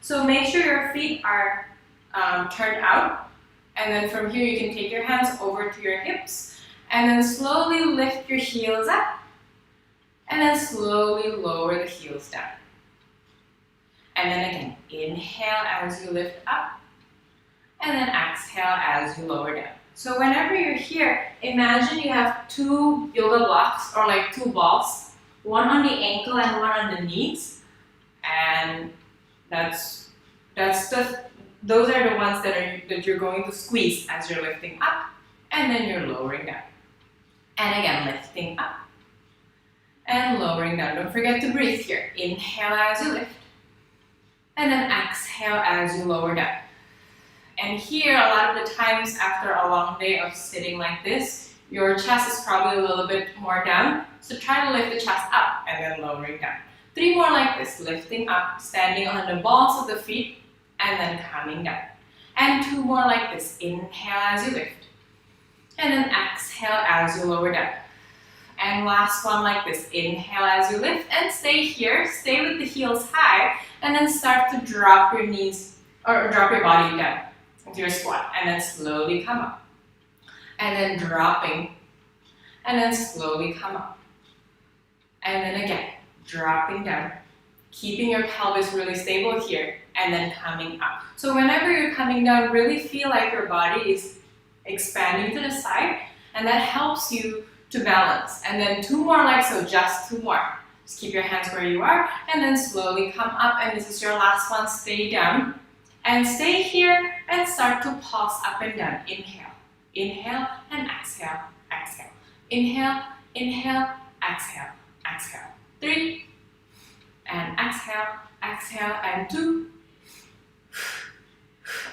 So make sure your feet are turned out. And then from here, you can take your hands over to your hips. And then slowly lift your heels up. And then slowly lower the heels down. And then again, inhale as you lift up. And then exhale as you lower down. So whenever you're here, imagine you have two yoga blocks or like two balls, one on the ankle and one on the knees, and those are the ones that you're going to squeeze as you're lifting up, and then you're lowering down. And again, lifting up and lowering down. Don't forget to breathe here. Inhale as you lift, and then exhale as you lower down. And here, a lot of the times after a long day of sitting like this, your chest is probably a little bit more down. So try to lift the chest up and then lowering down. 3 more like this, lifting up, standing on the balls of the feet, and then coming down. And 2 more like this, inhale as you lift, and then exhale as you lower down. And last one like this, inhale as you lift, and stay here, stay with the heels high, and then start to drop your knees, or drop your body down into your squat, and then slowly come up. And then dropping, and then slowly come up. And then again, dropping down, keeping your pelvis really stable here, and then coming up. So whenever you're coming down, really feel like your body is expanding to the side, and that helps you to balance. And then 2 more like so, just 2 more. Just keep your hands where you are, and then slowly come up, and this is your last one, stay down. And stay here and start to pulse up and down. Inhale, inhale, and exhale, exhale. Inhale, inhale, exhale, exhale. 3, and exhale, exhale, and 2.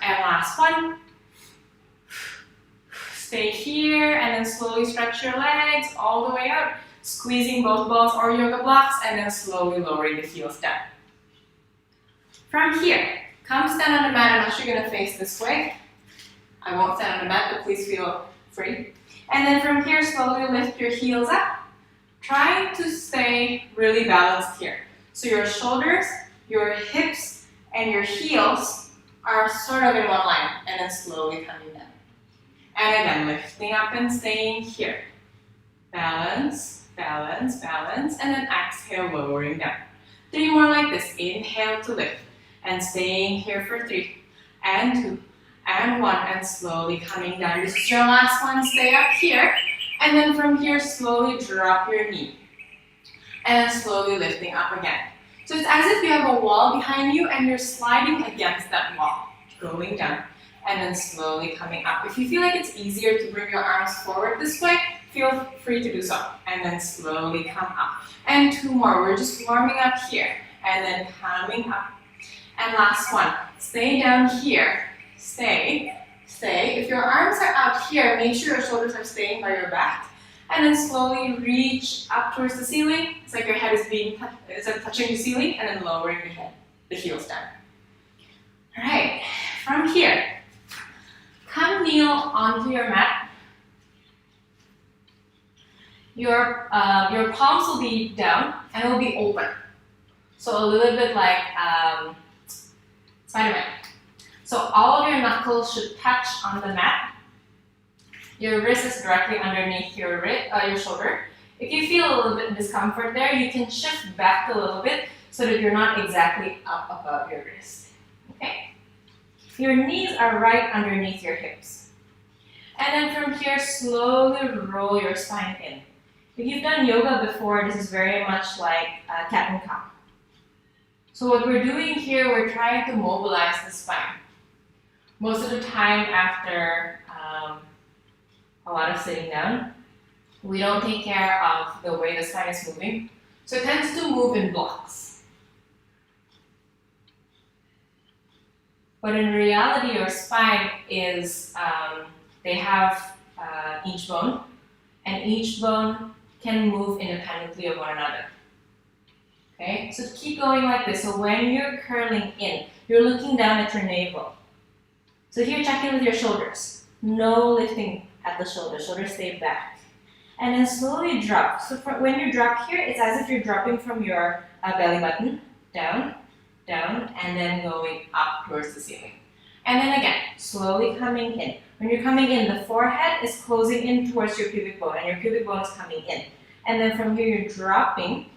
And last one. Stay here and then slowly stretch your legs all the way out, squeezing both balls or yoga blocks, and then slowly lowering the heels down. From here, come stand on the mat. I'm actually going to face this way. I won't stand on the mat, but please feel free. And then from here, slowly lift your heels up. Try to stay really balanced here. So your shoulders, your hips, and your heels are sort of in one line, and then slowly coming down. And again, lifting up and staying here. Balance, balance, balance, and then exhale, lowering down. 3 more like this. Inhale to lift. And staying here for 3, and 2, and 1, and slowly coming down. This is your last one, stay up here, and then from here, slowly drop your knee, and then slowly lifting up again. So it's as if you have a wall behind you, and you're sliding against that wall, going down, and then slowly coming up. If you feel like it's easier to bring your arms forward this way, feel free to do so, and then slowly come up. And 2 more, we're just warming up here, and then coming up. And last one, stay down here, stay, stay. If your arms are out here, make sure your shoulders are staying by your back. And then slowly reach up towards the ceiling. It's like your head is touching the ceiling, and then lowering the head, the heels down. All right, from here, come kneel onto your mat. Your palms will be down and it will be open. So a little bit like Spider-Man. So all of your knuckles should touch on the mat. Your wrist is directly underneath your shoulder. If you feel a little bit of discomfort there, you can shift back a little bit so that you're not exactly up above your wrist. Okay? Your knees are right underneath your hips. And then from here, slowly roll your spine in. If you've done yoga before, this is very much like cat and cow. So what we're doing here, we're trying to mobilize the spine. Most of the time after a lot of sitting down, we don't take care of the way the spine is moving. So it tends to move in blocks. But in reality, your spine is, they have each bone, and each bone can move independently of one another. Okay, so keep going like this. So when you're curling in, you're looking down at your navel. So here, check in with your shoulders. No lifting at the shoulders. Shoulders stay back. And then slowly drop. So when you drop here, it's as if you're dropping from your belly button, down, down, and then going up towards the ceiling. And then again, slowly coming in. When you're coming in, the forehead is closing in towards your pubic bone, and your pubic bone is coming in. And then from here, you're dropping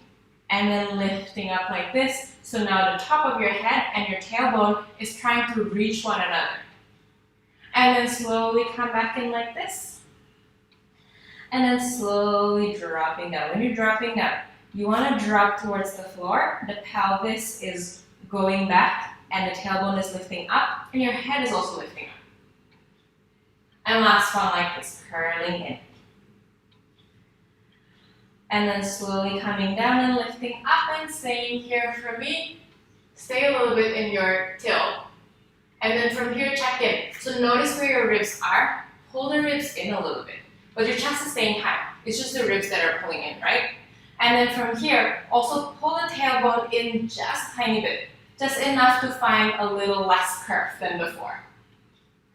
and then lifting up like this. So now the top of your head and your tailbone is trying to reach one another. And then slowly come back in like this. And then slowly dropping down. When you're dropping down, you want to drop towards the floor. The pelvis is going back and the tailbone is lifting up and your head is also lifting up. And last one like this, curling in. And then slowly coming down and lifting up and staying here for me. Stay a little bit in your tilt. And then from here, check in. So notice where your ribs are. Pull the ribs in a little bit. But your chest is staying high. It's just the ribs that are pulling in, right? And then from here, also pull the tailbone in just a tiny bit. Just enough to find a little less curve than before.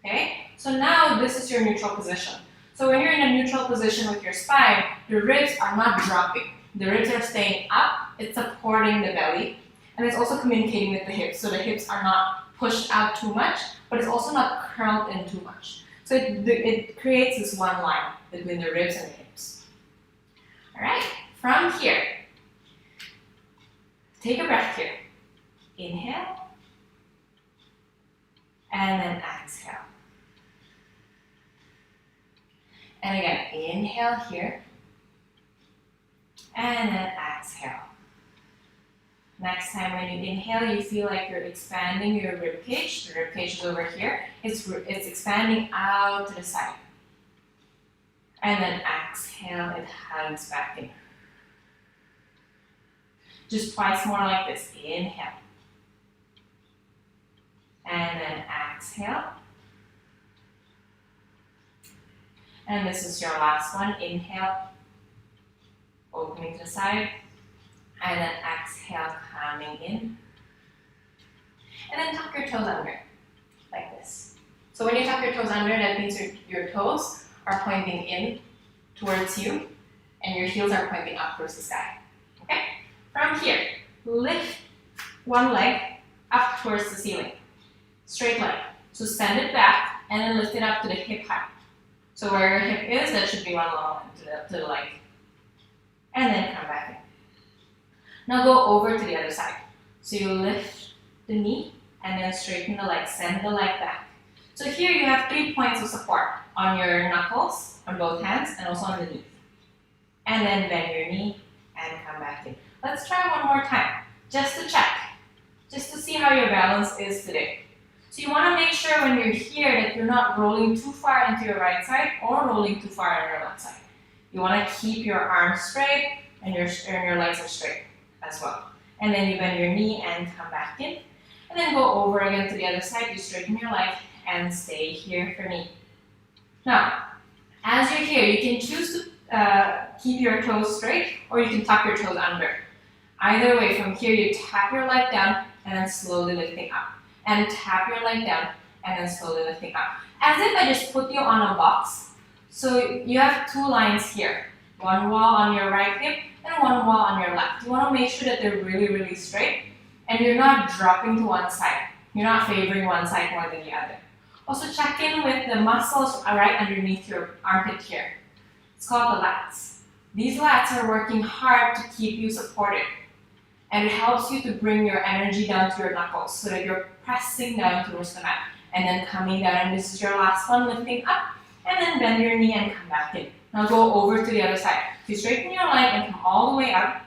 Okay? So now this is your neutral position. So when you're in a neutral position with your spine, the ribs are not dropping. The ribs are staying up, it's supporting the belly, and it's also communicating with the hips. So the hips are not pushed out too much, but it's also not curled in too much. So it creates this one line between the ribs and the hips. All right, from here, take a breath here. Inhale, and then exhale. And again, inhale here, and then exhale. Next time when you inhale, you feel like you're expanding your rib cage. The rib cage is over here. It's expanding out to the side. And then exhale, it hugs back in. Just twice more like this. Inhale. And then exhale. And this is your last one. Inhale, opening to the side. And then exhale, coming in. And then tuck your toes under, like this. So when you tuck your toes under, that means your toes are pointing in towards you, and your heels are pointing up towards the sky. Okay? From here, lift one leg up towards the ceiling. Straight leg. So send it back, and then lift it up to the hip height. So where your hip is, that should be one long line to the leg. And then come back in. Now go over to the other side. So you lift the knee and then straighten the leg, send the leg back. So here you have 3 points of support on your knuckles, on both hands, and also on the knee. And then bend your knee and come back in. Let's try one more time, just to check, just to see how your balance is today. So you want to make sure when you're here that you're not rolling too far into your right side or rolling too far on your left side. You want to keep your arms straight and your legs are straight as well. And then you bend your knee and come back in. And then go over again to the other side. You straighten your leg and stay here for me. Now, as you're here, you can choose to keep your toes straight or you can tuck your toes under. Either way, from here you tap your leg down and then slowly lifting up. And tap your leg down and then slowly lifting up. As if I just put you on a box. So you have 2 lines here. One wall on your right hip and one wall on your left. You want to make sure that they're really, really straight and you're not dropping to one side. You're not favoring one side more than the other. Also check in with the muscles right underneath your armpit here. It's called the lats. These lats are working hard to keep you supported. And it helps you to bring your energy down to your knuckles so that you're pressing down towards the mat. And then coming down, and this is your last one, lifting up. And then bend your knee and come back in. Now go over to the other side. So you straighten your leg and come all the way up.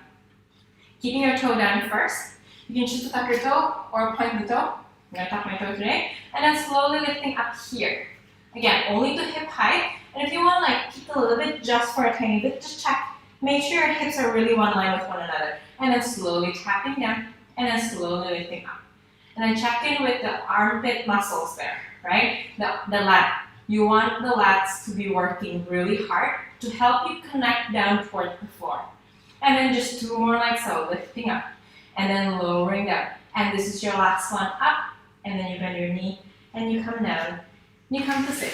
Keeping your toe down first. You can choose to tuck your toe or point the toe. I'm going to tuck my toe today. And then slowly lifting up here. Again, only to hip height. And if you want to like peek a little bit just for a tiny bit, just check. Make sure your hips are really one line with one another. And then slowly tapping down and then slowly lifting up. And then check in with the armpit muscles there, right? The lat. You want the lats to be working really hard to help you connect down towards the floor. And then just 2 more like so, lifting up and then lowering down. And this is your last one, up, and then you bend your knee and you come down and you come to sit.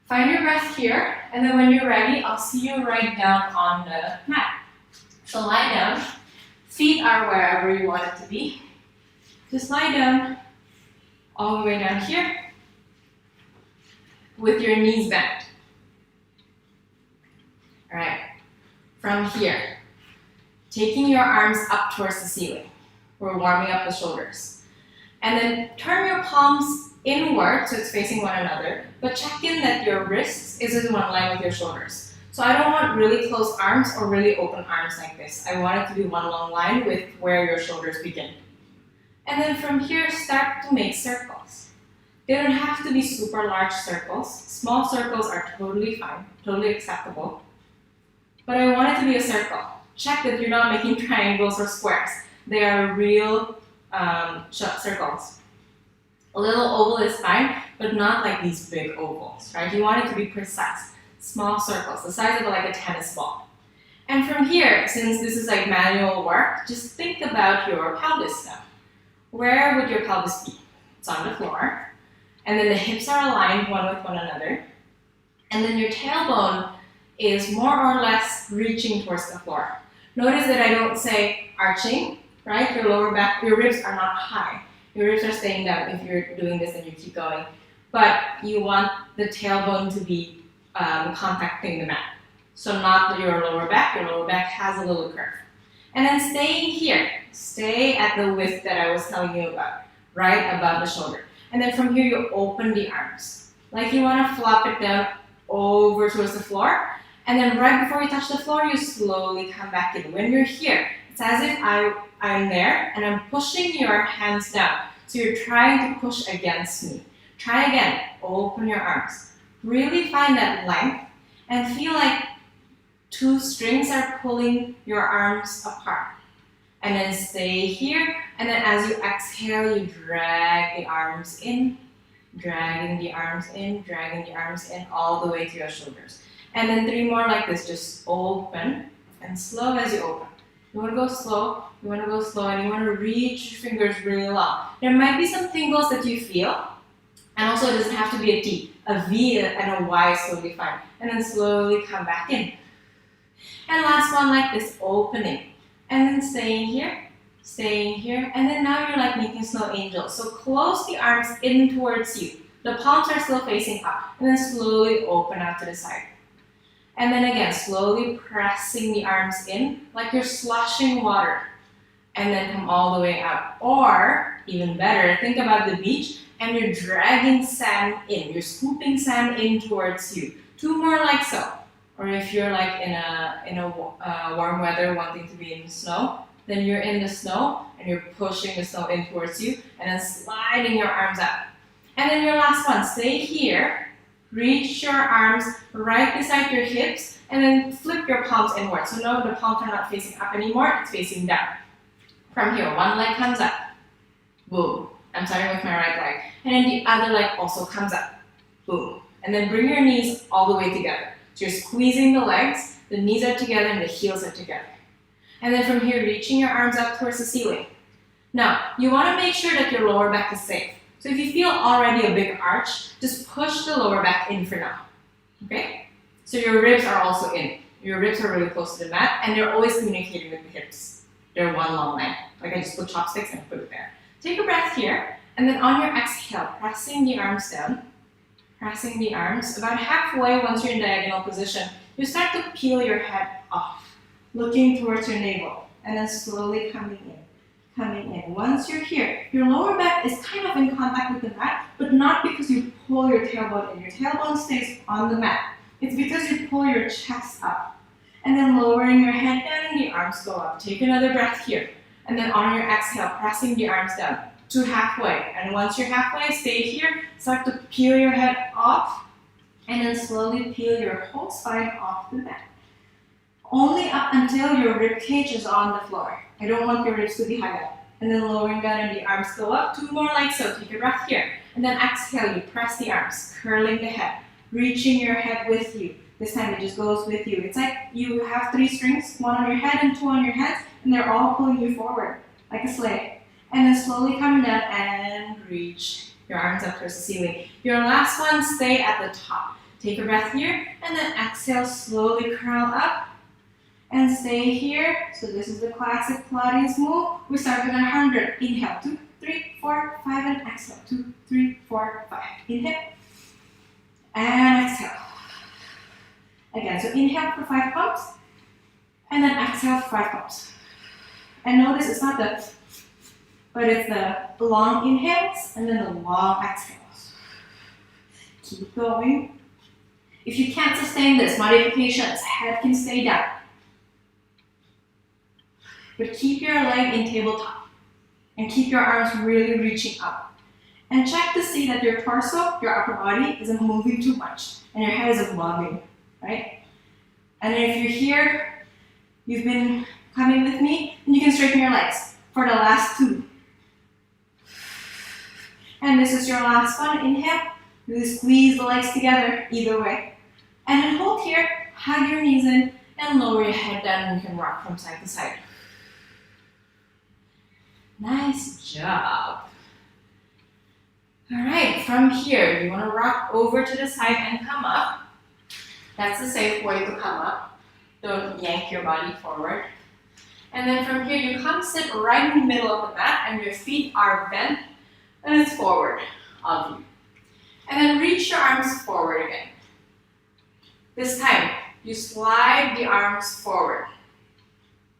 Find your breath here, and then when you're ready, I'll see you right down on the mat. So lie down, Feet are wherever you want it to be. Just lie down, all the way down here, with your knees bent. All right, from here, taking your arms up towards the ceiling. We're warming up the shoulders. And then turn your palms inward, so it's facing one another, but check in that your wrists is in one line with your shoulders. So I don't want really closed arms or really open arms like this. I want it to be one long line with where your shoulders begin. And then from here, start to make circles. They don't have to be super large circles. Small circles are totally fine, totally acceptable. But I want it to be a circle. Check that you're not making triangles or squares. They are real circles. A little oval is fine, but not like these big ovals, right? You want it to be precise. Small circles, the size of like a tennis ball. And from here, since this is like manual work, just think about your pelvis now. Where would your pelvis be? It's on the floor. And then the hips are aligned one with one another. And then your tailbone is more or less reaching towards the floor. Notice that I don't say arching, right? Your lower back, your ribs are not high. Your ribs are staying down if you're doing this and you keep going. But you want the tailbone to be contacting the mat. So not your lower back has a little curve. And then staying here, stay at the width that I was telling you about, right above the shoulder. And then from here you open the arms. Like you want to flop it down over towards the floor. And then right before you touch the floor, you slowly come back in. When you're here, it's as if I'm there and I'm pushing your hands down. So you're trying to push against me. Try again, open your arms. Really find that length and feel like two strings are pulling your arms apart. And then stay here, and then as you exhale, you drag the arms in, dragging the arms in, all the way to your shoulders. And then 3 more like this, just open and slow as you open. You want to go slow, and you want to reach your fingers really long. There might be some tingles that you feel, and also it doesn't have to be a T. A V and a Y is totally fine. And then slowly come back in. And last one like this, opening. And then staying here, and then now you're like making snow angels. So close the arms in towards you. The palms are still facing up, and then slowly open out to the side. And then again, slowly pressing the arms in, like you're sloshing water, and then come all the way out. Or, even better, think about the beach, and you're dragging sand in. You're scooping sand in towards you. 2 more like so. Or if you're like in a warm weather wanting to be in the snow, then you're in the snow and you're pushing the snow in towards you and then sliding your arms up. And then your last one, stay here, reach your arms right beside your hips and then flip your palms inward. So no, the palms are not facing up anymore, it's facing down. From here, one leg comes up, boom. I'm starting with my right leg. And then the other leg also comes up, boom. And then bring your knees all the way together. So you're squeezing the legs, the knees are together and the heels are together. And then from here, reaching your arms up towards the ceiling. Now, you want to make sure that your lower back is safe. So if you feel already a big arch, just push the lower back in for now. Okay? So your ribs are also in. Your ribs are really close to the mat and they're always communicating with the hips. They're one long line. Like I just put chopsticks and put it there. Take a breath here, and then on your exhale, pressing the arms down, pressing the arms. About halfway, once you're in diagonal position, you start to peel your head off, looking towards your navel, and then slowly coming in. Once you're here, your lower back is kind of in contact with the mat, but not because you pull your tailbone in. Your tailbone stays on the mat. It's because you pull your chest up. And then lowering your head down and the arms go up. Take another breath here. And then on your exhale, pressing the arms down to halfway. And once you're halfway, stay here. Start to peel your head off. And then slowly peel your whole spine off the mat. Only up until your rib cage is on the floor. I don't want your ribs to be high up. And then lowering down and the arms go up. 2 more like so. Take a breath here. And then exhale, you press the arms, curling the head, reaching your head with you. This time it just goes with you. It's like you have 3 strings, 1 on your head and 2 on your hands, and they're all pulling you forward, like a sleigh. And then slowly come down and reach your arms up towards the ceiling. Your last one, stay at the top. Take a breath here, and then exhale, slowly curl up. and stay here. So this is the classic Pilates move. We start with 100. Inhale, 2, 3, 4, 5, and exhale. 2, 3, 4, 5. Inhale, and exhale. Again, so inhale for 5 pumps, and then exhale for 5 pumps. And notice it's not the, but it's the long inhales and then the long exhales. Keep going. If you can't sustain this, modifications, head can stay down. But keep your leg in tabletop and keep your arms really reaching up. And check to see that your torso, your upper body, isn't moving too much and your head isn't bobbing, right? And then if you're here, you've been coming with me, and you can straighten your legs for the last 2. And this is your last one. Inhale, really squeeze the legs together either way. And then hold here, hug your knees in, and lower your head down, and you can rock from side to side. Nice job. All right, from here, you want to rock over to the side and come up. That's the safe way to come up. Don't yank your body forward. And then from here, you come sit right in the middle of the mat, and your feet are bent, and it's forward of you. And then reach your arms forward again. This time, you slide the arms forward,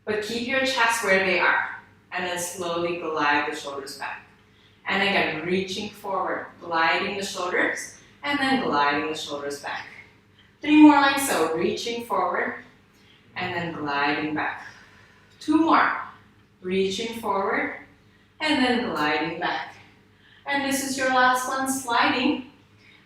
but keep your chest where they are, and then slowly glide the shoulders back. And again, reaching forward, gliding the shoulders, and then gliding the shoulders back. 3 more like so, reaching forward, and then gliding back. 2 more, reaching forward, and then gliding back. And this is your last one, sliding,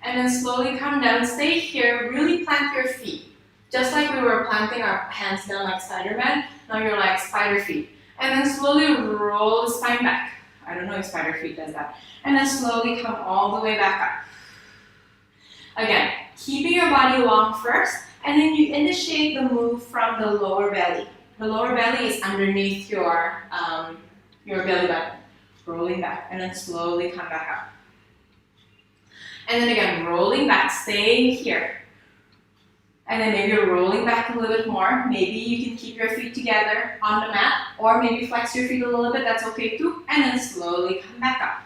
and then slowly come down. Stay here, really plant your feet. Just like we were planting our hands down like Spider-Man, now you're like spider feet. And then slowly roll the spine back. I don't know if spider feet does that. And then slowly come all the way back up. Again, keeping your body long first, and then you initiate the move from the lower belly. The lower belly is underneath your belly button. Rolling back, and then slowly come back up. And then again, rolling back, staying here. And then maybe you're rolling back a little bit more. Maybe you can keep your feet together on the mat, or maybe flex your feet a little bit, that's okay too. And then slowly come back up.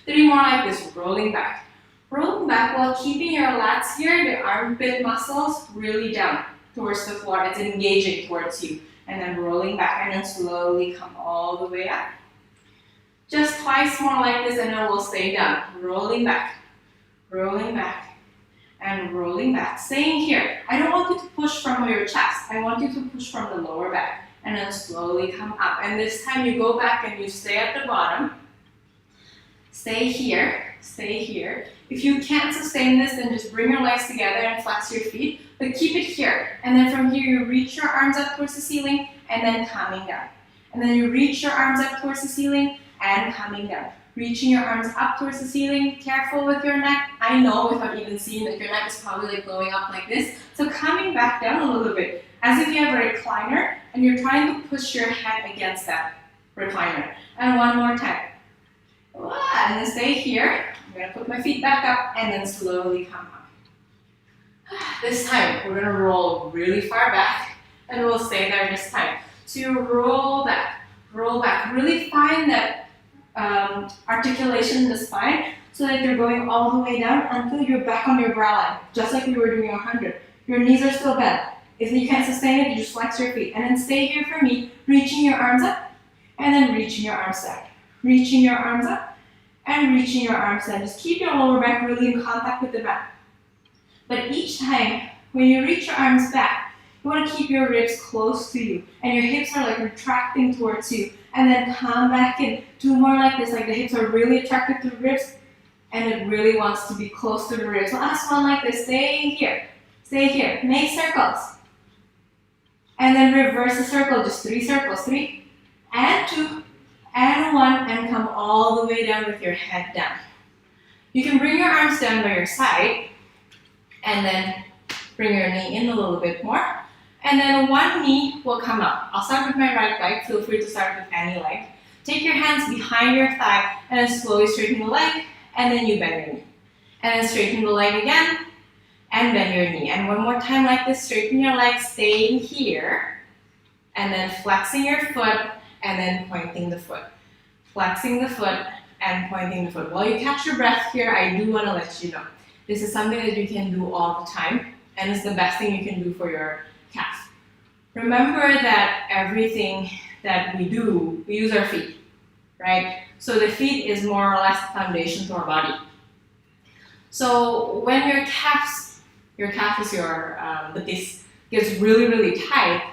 3 more like this, rolling back. Rolling back while keeping your lats here, the armpit muscles really down towards the floor. It's engaging towards you. And then rolling back, and then slowly come all the way up. Just twice more like this, and then we'll stay down. Rolling back, and rolling back. Staying here. I don't want you to push from your chest. I want you to push from the lower back, and then slowly come up. And this time you go back and you stay at the bottom. Stay here, stay here. If you can't sustain this, then just bring your legs together and flex your feet, but keep it here. And then from here, you reach your arms up towards the ceiling, and then coming down. And then you reach your arms up towards the ceiling, and coming down. Reaching your arms up towards the ceiling. Careful with your neck. I know without even seeing that your neck is probably like going up like this. So coming back down a little bit, as if you have a recliner and you're trying to push your head against that recliner. And one more time. And then stay here. I'm going to put my feet back up and then slowly come up. This time, we're going to roll really far back, and we'll stay there this time. So you roll back. Really find that articulation in the spine so that you're going all the way down until you're back on your brow line, just like we were doing 100. Your knees are still bent. If you can't sustain it, you just flex your feet. And then stay here for me, reaching your arms up, and then reaching your arms down. Reaching your arms up, and reaching your arms down. Just keep your lower back really in contact with the mat. But each time, when you reach your arms back, you want to keep your ribs close to you, and your hips are like retracting towards you, and then come back in. 2 more like this, like the hips are really attracted to the ribs, and it really wants to be close to the ribs. Last one like this, stay here, make circles, and then reverse the circle, just 3 circles, 3, and 2, and 1, and come all the way down with your head down. You can bring your arms down by your side, and then bring your knee in a little bit more. And then one knee will come up. I'll start with my right leg. Feel free to start with any leg. Take your hands behind your thigh and then slowly straighten the leg, and then you bend your knee. And then straighten the leg again, and bend your knee. And one more time like this, straighten your legs, staying here, and then flexing your foot, and then pointing the foot. Flexing the foot and pointing the foot. While you catch your breath here, I do want to let you know, this is something that you can do all the time, and it's the best thing you can do for your calf. Remember that everything that we do, we use our feet, right? So the feet is more or less the foundation to our body. So when your calf is but this gets really, really tight,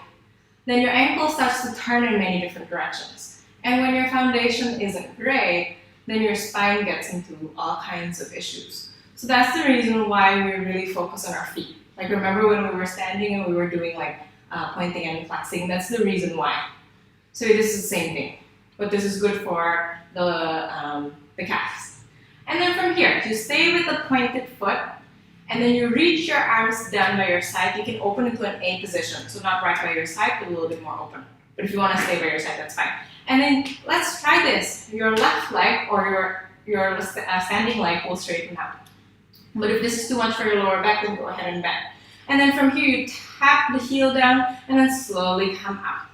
then your ankle starts to turn in many different directions. And when your foundation isn't great, then your spine gets into all kinds of issues. So that's the reason why we really focus on our feet. Like remember when we were standing and we were doing like pointing and flexing, that's the reason why. So this is the same thing, but this is good for the calves. And then from here, you stay with the pointed foot, and then you reach your arms down by your side. You can open into an A position, so not right by your side, but a little bit more open. But if you want to stay by your side, that's fine. And then let's try this. Your left leg or your standing leg will straighten out. But if this is too much for your lower back, then go ahead and bend. And then from here, you tap the heel down and then slowly come up.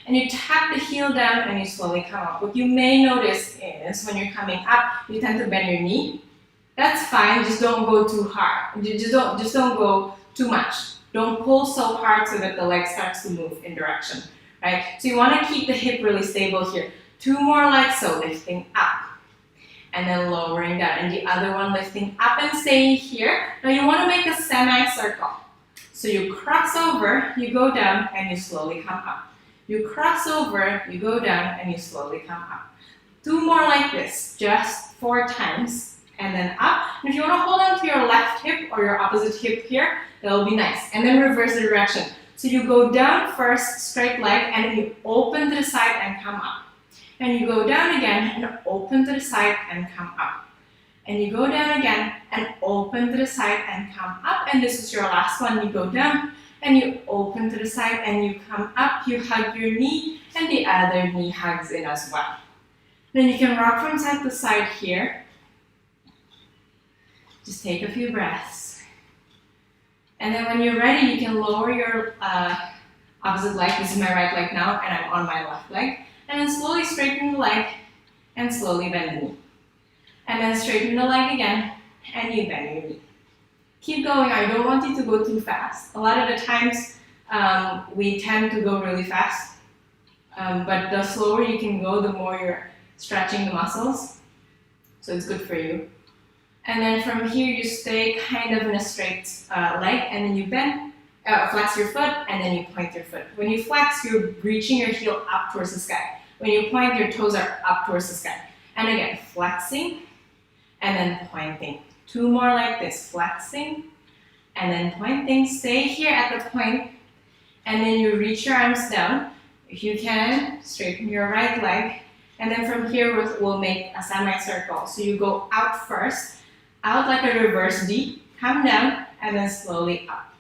And you tap the heel down and you slowly come up. What you may notice is when you're coming up, you tend to bend your knee. That's fine, just don't go too hard. Just don't go too much. Don't pull so hard so that the leg starts to move in direction, right? So you want to keep the hip really stable here. 2 more like so, lifting up. And then lowering down. And the other one lifting up and staying here. Now you want to make a semicircle. So you cross over, you go down, and you slowly come up. You cross over, you go down, and you slowly come up. 2 more like this, just 4 times. And then up. And if you want to hold on to your left hip or your opposite hip here, that will be nice. And then reverse the direction. So you go down first, straight leg, and then you open to the side and come up. And you go down again and open to the side and come up. And you go down again and open to the side and come up. And this is your last one. You go down and you open to the side and you come up. You hug your knee and the other knee hugs in as well. Then you can rock from side to side here. Just take a few breaths. And then when you're ready, you can lower your opposite leg. This is my right leg now, and I'm on my left leg. And then slowly straighten the leg and slowly bend the knee. And then straighten the leg again, and you bend your knee. Keep going. I don't want you to go too fast. A lot of the times, we tend to go really fast. But the slower you can go, the more you're stretching the muscles. So it's good for you. And then from here, you stay kind of in a straight leg, and then you bend, flex your foot, and then you point your foot. When you flex, you're reaching your heel up towards the sky. When you point, your toes are up towards the sky. And again, flexing, and then pointing. 2 more like this, flexing, and then pointing. Stay here at the point, and then you reach your arms down. If you can, straighten your right leg, and then from here, we'll make a semicircle. So you go out first, out like a reverse D, come down, and then slowly up.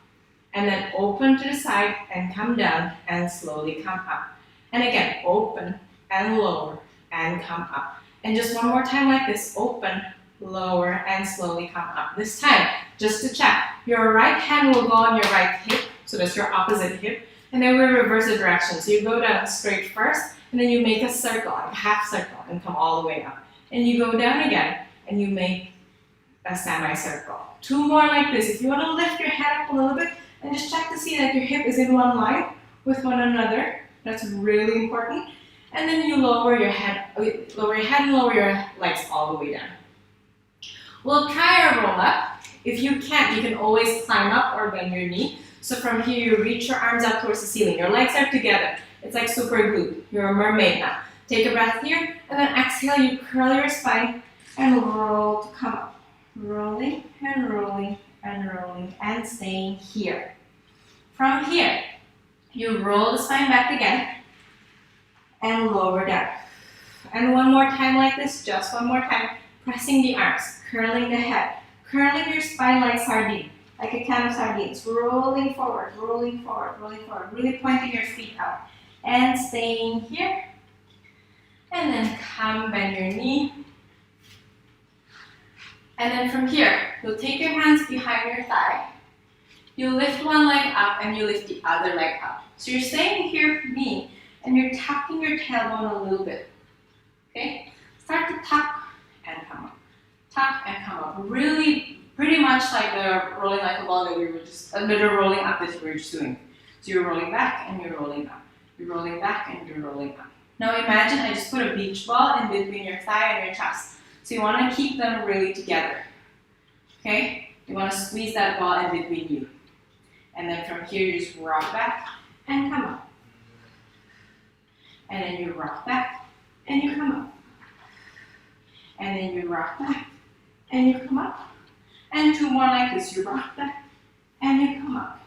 And then open to the side, and come down, and slowly come up. And again, open, and lower, and come up. And just one more time like this, open, lower, and slowly come up. This time, just to check, your right hand will go on your right hip, so that's your opposite hip, and then we reverse the direction. So you go down straight first, and then you make a circle, like a half circle, and come all the way up. And you go down again, and you make a semicircle. 2 more like this. If you want to lift your head up a little bit, and just check to see that your hip is in one line with one another. That's really important. And then you lower your head and lower your legs all the way down. We'll try a roll up. If you can't, you can always climb up or bend your knee. So from here, you reach your arms up towards the ceiling. Your legs are together. It's like super glued. You're a mermaid now. Take a breath here, and then exhale, you curl your spine and roll to come up. Rolling and rolling and rolling and staying here. From here, you roll the spine back again and lower down. And one more time like this, just one more time. Pressing the arms, curling the head, curling your spine like sardine, like a can of sardines. Rolling forward, rolling forward, rolling forward. Really pointing your feet out. And staying here. And then come, bend your knee. And then from here, you'll take your hands behind your thigh. You lift one leg up and you lift the other leg up. So you're staying here for me and you're tucking your tailbone a little bit. Okay? Start to tuck and come up. Tuck and come up. Really, pretty much like the rolling like a ball that we were just, a little rolling up that we were just doing. So you're rolling back and you're rolling up. You're rolling back and you're rolling up. Now imagine I just put a beach ball in between your thigh and your chest. So you want to keep them really together. Okay? You want to squeeze that ball in between you. And then from here you just rock back and come up. And then you rock back and you come up. And then you rock back and you come up. And two more like this. You rock back and you come up.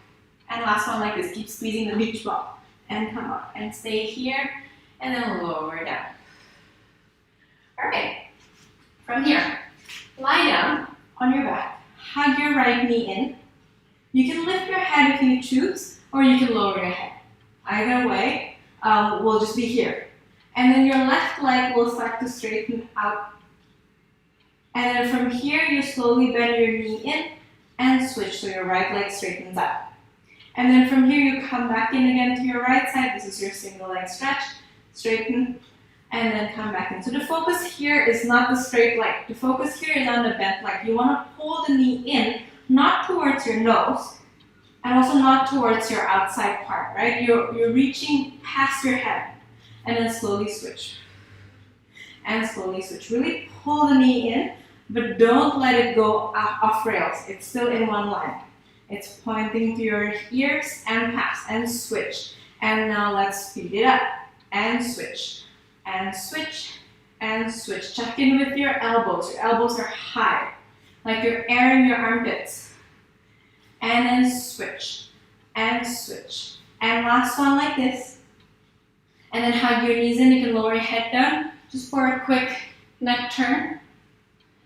And last one like this. Keep squeezing the beach ball and come up. And stay here and then lower down. Alright. From here, lie down on your back. Hug your right knee in. You can lift your head if you choose, or you can lower your head. Either way, we'll just be here. And then your left leg will start to straighten out. And then from here, you slowly bend your knee in and switch so your right leg straightens out. And then from here, you come back in again to your right side. This is your single leg stretch. Straighten, and then come back in. So the focus here is not the straight leg. The focus here is on the bent leg. You want to pull the knee in, not towards your nose, and also not towards your outside part, right? You're reaching past your head, and then slowly switch. And slowly switch. Really pull the knee in, but don't let it go off rails. It's still in one line. It's pointing to your ears and past, and switch. And now let's speed it up. And switch. And switch. And switch. Check in with your elbows. Your elbows are high, like you're airing your armpits. And then switch. And switch. And last one like this. And then hug your knees in. You can lower your head down just for a quick neck turn.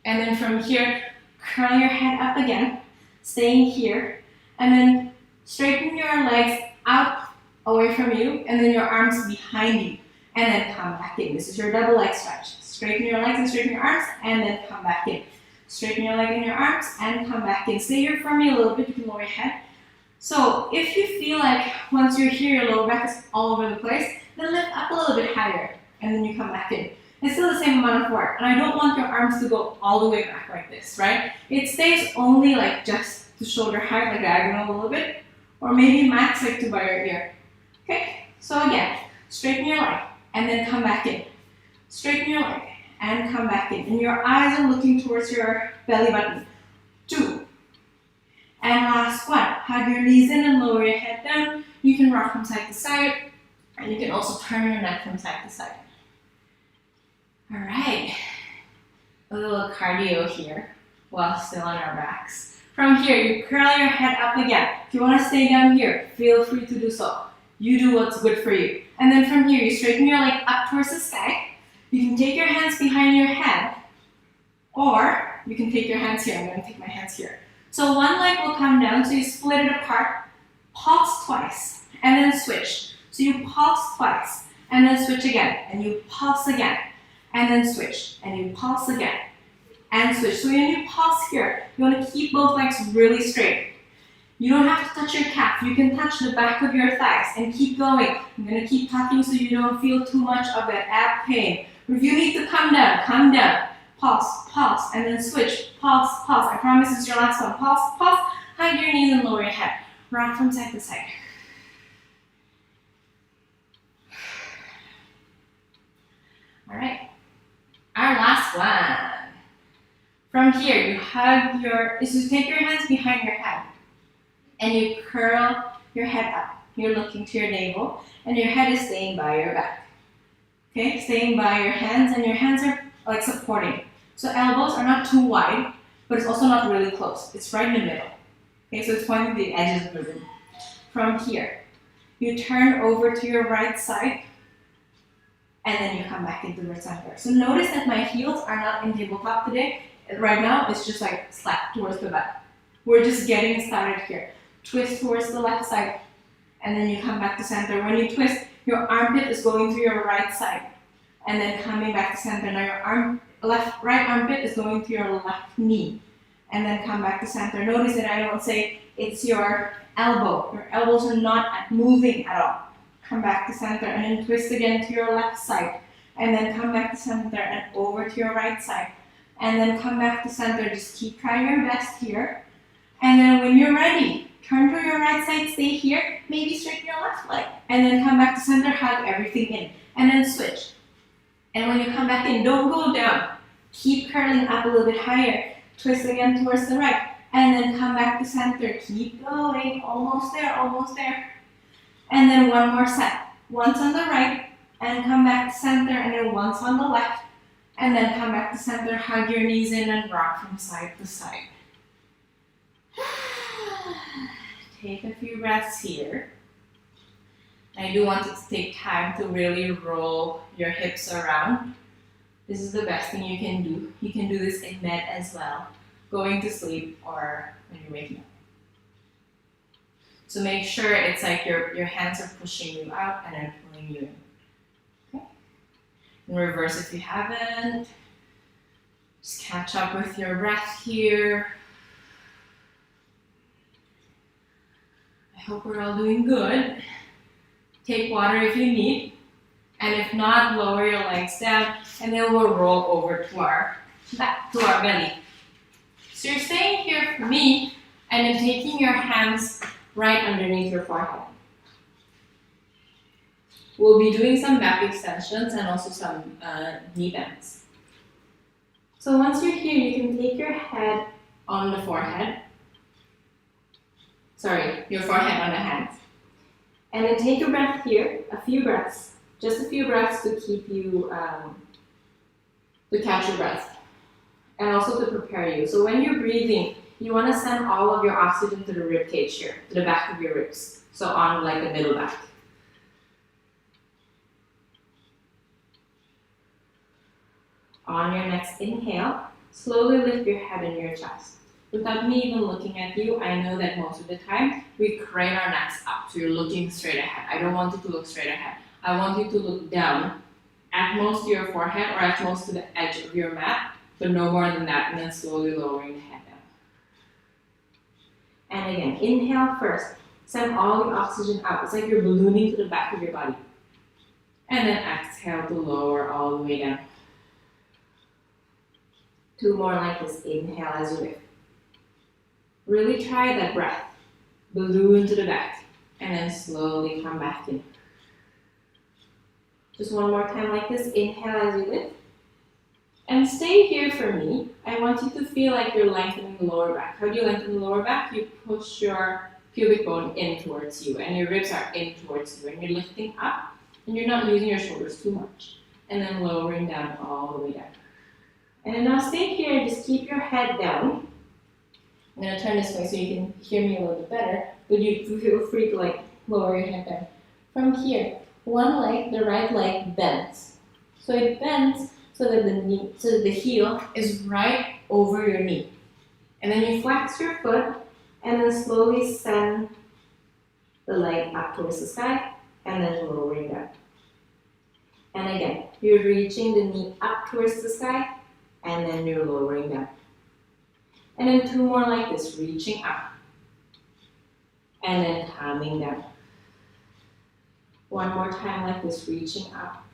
And then from here, curl your head up again, staying here. And then straighten your legs out away from you, and then your arms behind you. And then come back in. This is your double leg stretch. Straighten your legs and straighten your arms, and then come back in. Straighten your leg and your arms, and come back in. Stay here for me a little bit. You can lower your head. So if you feel like once you're here, your lower back is all over the place, then lift up a little bit higher, and then you come back in. It's still the same amount of work, and I don't want your arms to go all the way back like this, right? It stays only like just to shoulder height, like diagonal a little bit, or maybe max like to by your ear. Okay, so again, straighten your leg, and then come back in. Straighten your leg, and come back in. And your eyes are looking towards your belly button. 2. And last one, hug your knees in and lower your head down. You can rock from side to side, and you can also turn your neck from side to side. All right, a little cardio here while still on our backs. From here, you curl your head up again. If you want to stay down here, feel free to do so. You do what's good for you. And then from here, you straighten your leg up towards the sky. You can take your hands behind your head, or you can take your hands here. I'm going to take my hands here. So one leg will come down, so you split it apart, pulse twice, and then switch. So you pulse twice, and then switch again, and you pulse again, and then switch, and you pulse again, and switch. So when you pulse here, you want to keep both legs really straight. You don't have to touch your calf. You can touch the back of your thighs and keep going. I'm going to keep tucking so you don't feel too much of that ab pain. If you need to come down, pulse, pulse, and then switch, pulse, pulse. I promise this is your last one. Pulse, pulse, hug your knees and lower your head. Rock from side to side. All right, our last one. From here, you hug so take your hands behind your head and you curl your head up. You're looking to your navel and your head is staying by your back. Okay, staying by your hands, and your hands are like supporting. So elbows are not too wide, but it's also not really close. It's right in the middle. Okay, so it's pointing to the edges of the room. From here, you turn over to your right side, and then you come back into the center. So notice that my heels are not in tabletop today. Right now, it's just like slap towards the butt. We're just getting started here. Twist towards the left side, and then you come back to center. When you twist, your armpit is going to your right side, and then coming back to center. Now your right armpit is going to your left knee, and then come back to center. Notice that I don't say it's your elbow. Your elbows are not moving at all. Come back to center and then twist again to your left side. And then come back to center and over to your right side. And then come back to center. Just keep trying your best here. And then when you're ready, turn to your right side, stay here. Maybe straighten your left leg. And then come back to center, hug everything in. And then switch. And when you come back in, don't go down. Keep curling up a little bit higher. Twist again towards the right. And then come back to center. Keep going. Almost there, almost there. And then one more set. Once on the right. And come back to center. And then once on the left. And then come back to center. Hug your knees in and rock from side to side. Take a few breaths here. I do want it to take time to really roll your hips around. This is the best thing you can do. You can do this in bed as well, going to sleep or when you're waking up. So make sure it's like your hands are pushing you out and then pulling you in. Okay? In reverse if you haven't. Just catch up with your breath here. I hope we're all doing good. Take water if you need, and if not, lower your legs down, and then we'll roll over to our back, to our belly. So you're staying here for me, and then taking your hands right underneath your forehead. We'll be doing some back extensions and also some knee bends. So once you're here, you can take your head on the forehead. Sorry, your forehead on the hands. And then take a breath here, a few breaths, just a few breaths to keep you, to catch your breath. And also to prepare you. So when you're breathing, you want to send all of your oxygen to the rib cage here, to the back of your ribs. So on like the middle back. On your next inhale, slowly lift your head and your chest. Without me even looking at you, I know that most of the time we crane our necks up, so you're looking straight ahead. I don't want you to look straight ahead. I want you to look down, at most to your forehead or at most to the edge of your mat, but no more than that, and then slowly lowering the head down. And again, inhale first. Send all the oxygen out. It's like you're ballooning to the back of your body. And then exhale to lower all the way down. Two more like this. Inhale as you lift. Really try that breath. Balloon to the back. And then slowly come back in. Just one more time like this. Inhale as you lift. And stay here for me. I want you to feel like you're lengthening the lower back. How do you lengthen the lower back? You push your pubic bone in towards you. And your ribs are in towards you. And you're lifting up. And you're not using your shoulders too much. And then lowering down all the way down. And then now stay here and just keep your head down. I'm going to turn this way so you can hear me a little bit better, but you feel free to like lower your head down. From here, one leg, the right leg bends. So it bends so that the heel is right over your knee. And then you flex your foot and then slowly send the leg up towards the sky and then lowering down. And again, you're reaching the knee up towards the sky and then you're lowering down. And then two more like this, reaching up. And then coming down. One more time like this, reaching up.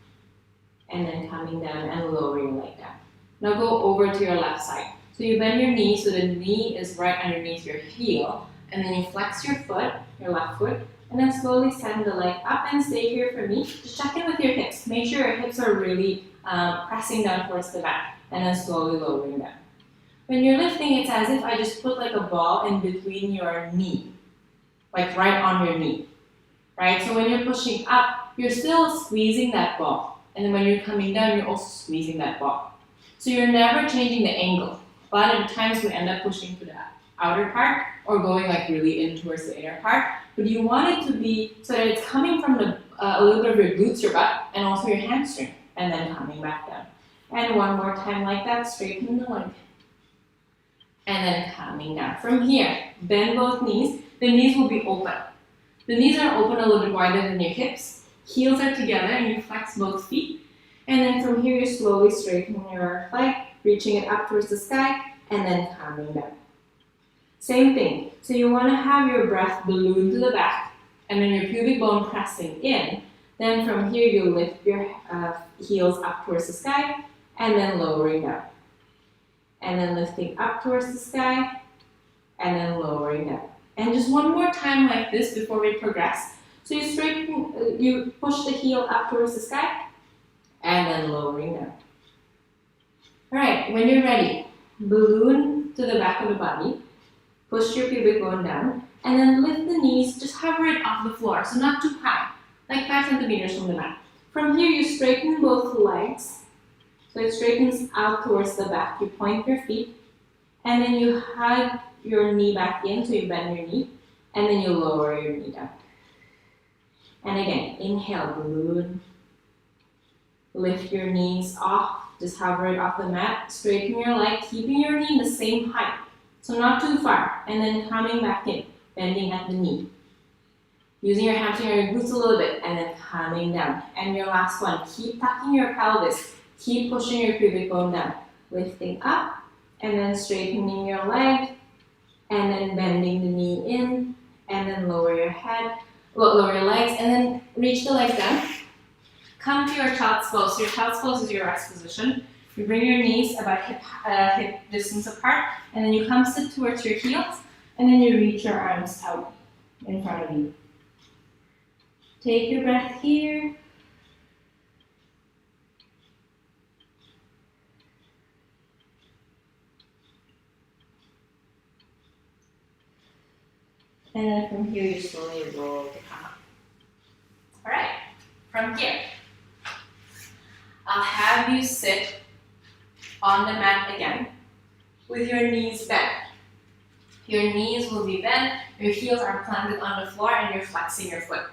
And then coming down and lowering your leg down. Now go over to your left side. So you bend your knee so the knee is right underneath your heel. And then you flex your foot, your left foot. And then slowly send the leg up and stay here for me. Just check in with your hips. Make sure your hips are really pressing down towards the back. And then slowly lowering down. When you're lifting, it's as if I just put like a ball in between your knee, like right on your knee, right? So when you're pushing up, you're still squeezing that ball. And then when you're coming down, you're also squeezing that ball. So you're never changing the angle. A lot of the times we end up pushing to the outer part or going like really in towards the inner part. But you want it to be so that it's coming from the a little bit of your glutes, your butt, and also your hamstring, and then coming back down. And one more time like that, straighten the leg. And then coming down. From here, bend both knees. The knees will be open. The knees are open a little bit wider than your hips. Heels are together and you flex both feet. And then from here, you slowly straighten your leg, reaching it up towards the sky, and then coming down. Same thing. So you want to have your breath balloon to the back and then your pubic bone pressing in. Then from here you lift your heels up towards the sky and then lowering down. And then lifting up towards the sky and then lowering down. And just one more time like this before we progress. So you straighten, you push the heel up towards the sky and then lowering down. Alright, when you're ready, balloon to the back of the body, push your pubic bone down, and then lift the knees, just hover it off the floor, so not too high, like 5 centimeters from the mat. From here, you straighten both legs, so it straightens out towards the back. You point your feet, and then you hug your knee back in, so you bend your knee, and then you lower your knee down. And again, inhale, balloon, lift your knees off, just hover it off the mat, straighten your leg, keeping your knee the same height, so not too far, and then coming back in, bending at the knee. Using your hamstring or your glutes a little bit, and then coming down. And your last one, keep tucking your pelvis, keep pushing your pubic bone down, lifting up, and then straightening your leg, and then bending the knee in, and then lower your head, lower your legs, and then reach the legs down. Come to your child's pose. So your child's pose is your rest position. You bring your knees about hip distance apart, and then you come sit towards your heels, and then you reach your arms out in front of you. Take your breath here. And then from here, you slowly roll to come up. All right, from here, I'll have you sit on the mat again with your knees bent. Your knees will be bent, your heels are planted on the floor, and you're flexing your foot.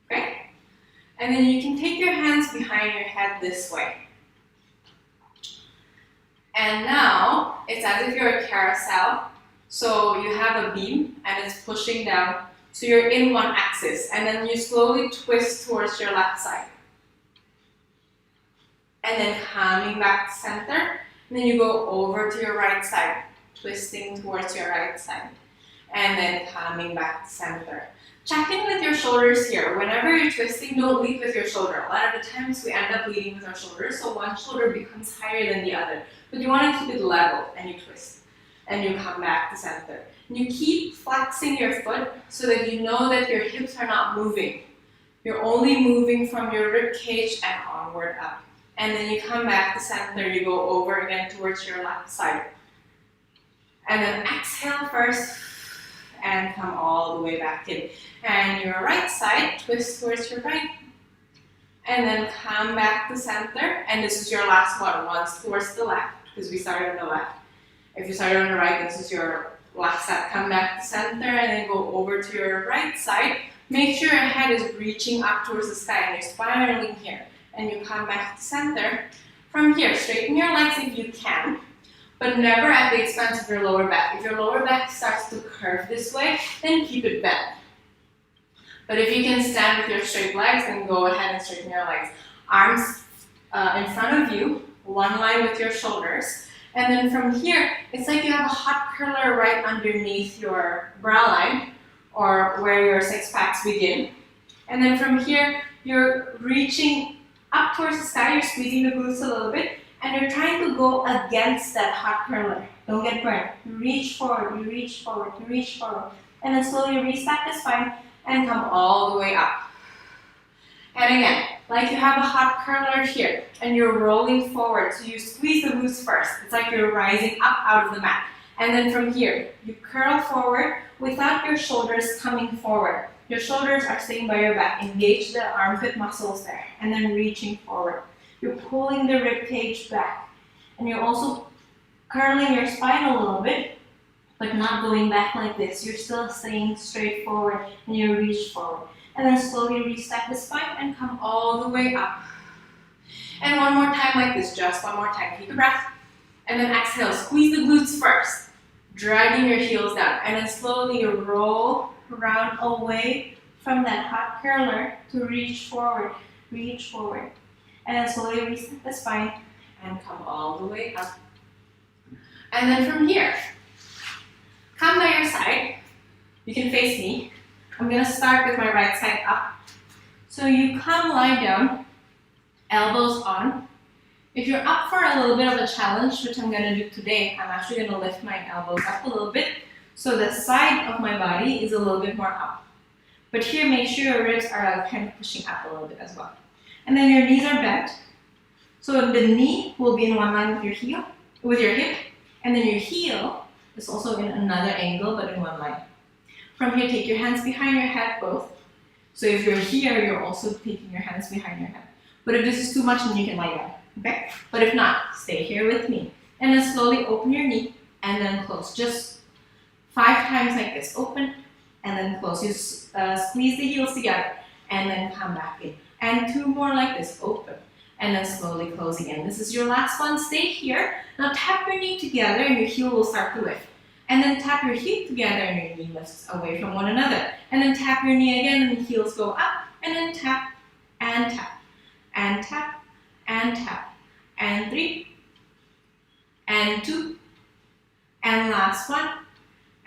Okay? And then you can take your hands behind your head this way. And now, it's as if you're a carousel. So you have a beam and it's pushing down. So you're in one axis. And then you slowly twist towards your left side. And then coming back to center. And then you go over to your right side, twisting towards your right side. And then coming back to center. Check in with your shoulders here. Whenever you're twisting, don't lead with your shoulder. A lot of the times we end up leading with our shoulders, so one shoulder becomes higher than the other. But you want to keep it level, and you twist. And you come back to center. And you keep flexing your foot so that you know that your hips are not moving. You're only moving from your rib cage and onward up. And then you come back to center, you go over again towards your left side. And then exhale first, and come all the way back in. And your right side, twist towards your right. And then come back to center. And this is your last one, once towards the left, because we started on the left. If you started on the right, this is your last set. Come back to center and then go over to your right side. Make sure your head is reaching up towards the sky and you're spiraling here. And you come back to center. From here, straighten your legs if you can, but never at the expense of your lower back. If your lower back starts to curve this way, then keep it bent. But if you can stand with your straight legs, then go ahead and straighten your legs. Arms in front of you, one line with your shoulders. And then from here, it's like you have a hot curler right underneath your brow line, or where your six packs begin. And then from here, you're reaching up towards the sky, you're squeezing the glutes a little bit, and you're trying to go against that hot curler. Don't get burned. You reach forward, you reach forward, you reach forward. And then slowly restack the spine and come all the way up. And again, like you have a hot curler here, and you're rolling forward. So you squeeze the glutes first. It's like you're rising up out of the mat. And then from here, you curl forward without your shoulders coming forward. Your shoulders are staying by your back. Engage the armpit muscles there. And then reaching forward. You're pulling the rib cage back. And you're also curling your spine a little bit, but not going back like this. You're still staying straight forward, and you reach forward. And then slowly restack the spine and come all the way up. And one more time like this, just one more time. Take a breath. And then exhale, squeeze the glutes first, dragging your heels down. And then slowly roll around away from that hot curler to reach forward, reach forward. And then slowly reset the spine and come all the way up. And then from here, come by your side. You can face me. I'm gonna start with my right side up. So you come lie down, elbows on. If you're up for a little bit of a challenge, which I'm gonna do today, I'm actually gonna lift my elbows up a little bit so the side of my body is a little bit more up. But here, make sure your ribs are kind of pushing up a little bit as well. And then your knees are bent. So the knee will be in one line with your hip, and then your heel is also in another angle, but in one line. From here, take your hands behind your head, both. So if you're here, you're also taking your hands behind your head. But if this is too much, then you can lie down, okay? But if not, stay here with me. And then slowly open your knee, and then close. Just 5 times like this, open, and then close. You squeeze the heels together, and then come back in. And 2 more like this, open, and then slowly close again. This is your last one, stay here. Now tap your knee together, and your heel will start to lift. And then tap your heel together, and your knee lifts away from one another. And then tap your knee again, and the heels go up, and then tap, and tap, and tap, and tap. And 3, and 2, and last one.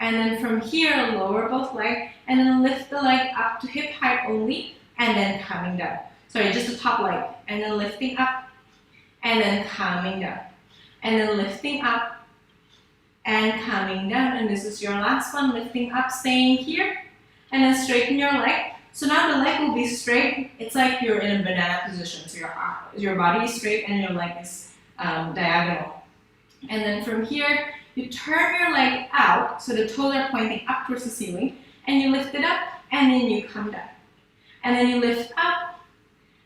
And then from here, lower both legs, and then lift the leg up to hip height only, and then coming down. Sorry, just the top leg, and then lifting up, and then coming down. And then lifting up, and coming down. And this is your last one, lifting up, staying here, and then straighten your leg. So now the leg will be straight. It's like you're in a banana position. So your body is straight, and your leg is diagonal. And then from here, you turn your leg out, so the toes are pointing up towards the ceiling, and you lift it up, and then you come down. And then you lift up,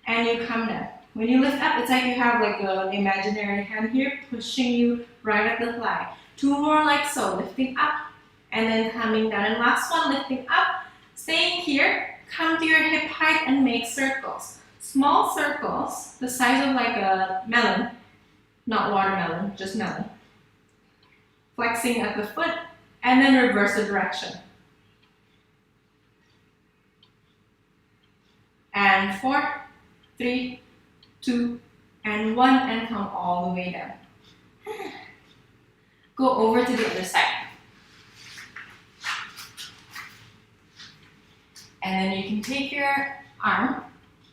and you come down. When you lift up, it's like you have like an imaginary hand here pushing you right at the thigh. 2 more like so, lifting up, and then coming down. And last one, lifting up, staying here, come to your hip height and make circles. Small circles, the size of like a melon, not watermelon, just melon. Flexing at the foot, and then reverse the direction. And 4, 3, 2, and 1, and come all the way down. Go over to the other side. And then you can take your arm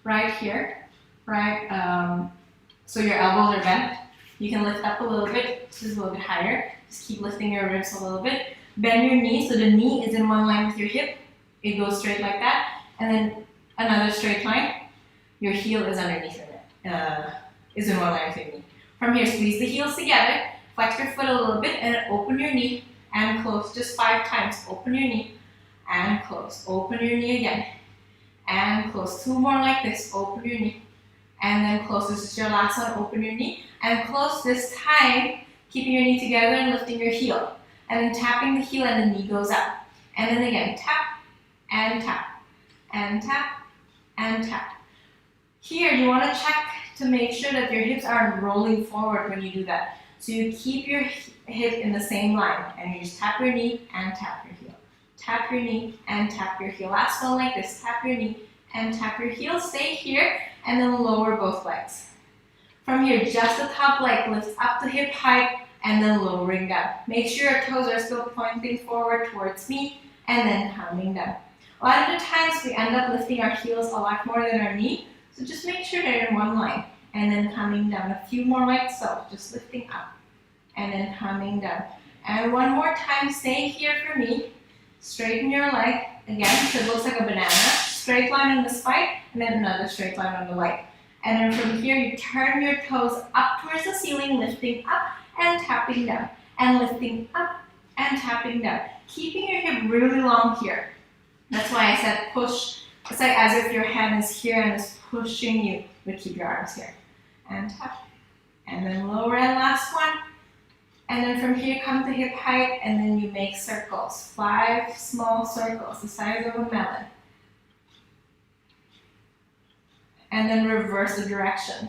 right here, right, so your elbows are bent. You can lift up a little bit, this is a little bit higher. Just keep lifting your ribs a little bit. Bend your knee, so the knee is in one line with your hip. It goes straight like that. And then another straight line. Your heel is underneath it, is in one line with your knee. From here, squeeze the heels together. Flex your foot a little bit, and then open your knee and close. Just 5 times. Open your knee and close. Open your knee again and close. 2 more like this. Open your knee and then close. This is your last one. Open your knee and close. This time, keeping your knee together and lifting your heel. And then tapping the heel, and the knee goes up. And then again, tap, and tap, and tap, and tap. Here, you want to check to make sure that your hips aren't rolling forward when you do that. So you keep your hip in the same line, and you just tap your knee and tap your heel. Tap your knee and tap your heel. Last one like this, tap your knee and tap your heel. Stay here, and then lower both legs. From here, just the top leg lifts up to hip height, and then lowering down. Make sure your toes are still pointing forward towards me, and then coming down. A lot of the times, we end up lifting our heels a lot more than our knee, so just make sure they're in one line, and then coming down. A few more like so, just lifting up, and then coming down. And one more time, stay here for me. Straighten your leg, again, so it looks like a banana. Straight line on the spine, and then another straight line on the leg. And then from here, you turn your toes up towards the ceiling, lifting up and tapping down. And lifting up and tapping down. Keeping your hip really long here. That's why I said push. It's like as if your hand is here and is pushing you. But keep your arms here. And tap. And then lower, and last one. And then from here, come to hip height, and then you make circles. 5 small circles, the size of a melon. And then reverse the direction.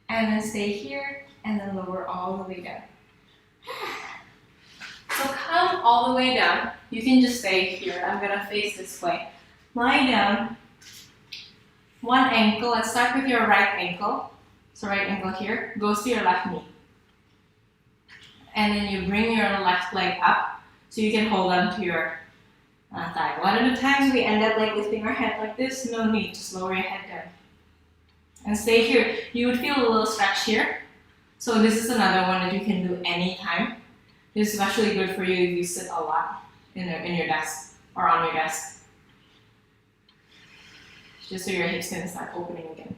And then stay here, and then lower all the way down. So come all the way down. You can just stay here. I'm gonna face this way. Lie down. One ankle, let's start with your right ankle. So right ankle here, goes to your left knee. And then you bring your left leg up so you can hold on to your thigh. A lot of the times we end up like lifting our head like this. No need, just lower your head down. And stay here. You would feel a little stretch here. So this is another one that you can do anytime. This is especially good for you if you sit a lot in your desk or on your desk. Just so your hips can start opening again.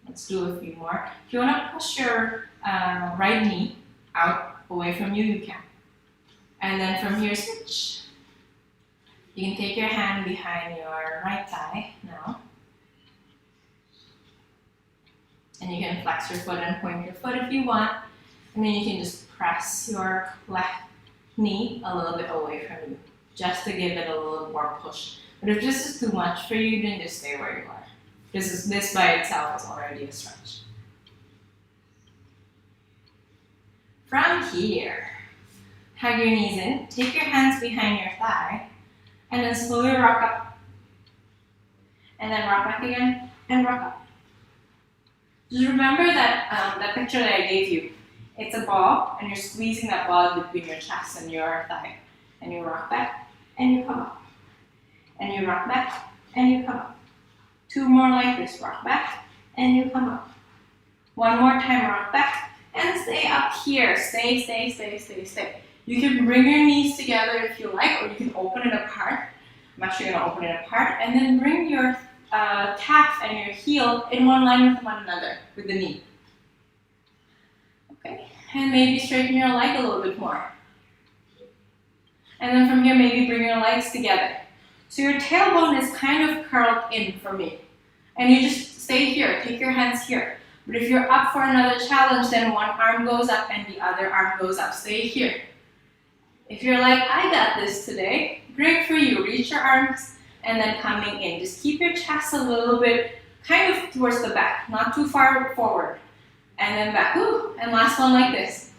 Let's do a few more. If you want to push your right knee out away from you, you can. And then from here, switch. You can take your hand behind your right thigh now. And you can flex your foot and point your foot if you want. And then you can just press your left knee a little bit away from you, just to give it a little more push. But if this is too much for you, then just stay where you are. This by itself is already a stretch. From here, hug your knees in, take your hands behind your thigh, and then slowly rock up. And then rock back again, and rock up. Just remember that picture that I gave you. It's a ball, and you're squeezing that ball between your chest and your thigh. And you rock back, and you come up. And you rock back, and you come up. 2 more like this, rock back, and you come up. 1 more time, rock back, and stay up here. Stay. You can bring your knees together if you like, or you can open it apart. I'm actually going to open it apart, and then bring your calf and your heel in one line with one another, with the knee. Okay, and maybe straighten your leg a little bit more. And then from here, maybe bring your legs together. So your tailbone is kind of curled in for me. And you just stay here, take your hands here. But if you're up for another challenge, then one arm goes up and the other arm goes up. Stay here. If you're like, I got this today, great for you. Reach your arms and then coming in. Just keep your chest a little bit kind of towards the back, not too far forward. And then back, woo, and last one like this.